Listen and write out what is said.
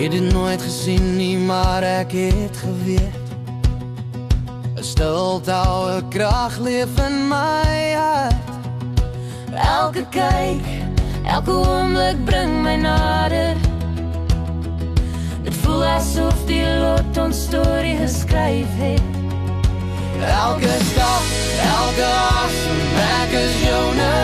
het dit nooit gesien nie, maar ek het geweet 'n stilte hou 'n krag leef in my hart. Elke kyk, elke oomblik bring my nader. Dit voel asof die lot ons storie geskryf het. Elke stap, elke asem, ek is joune.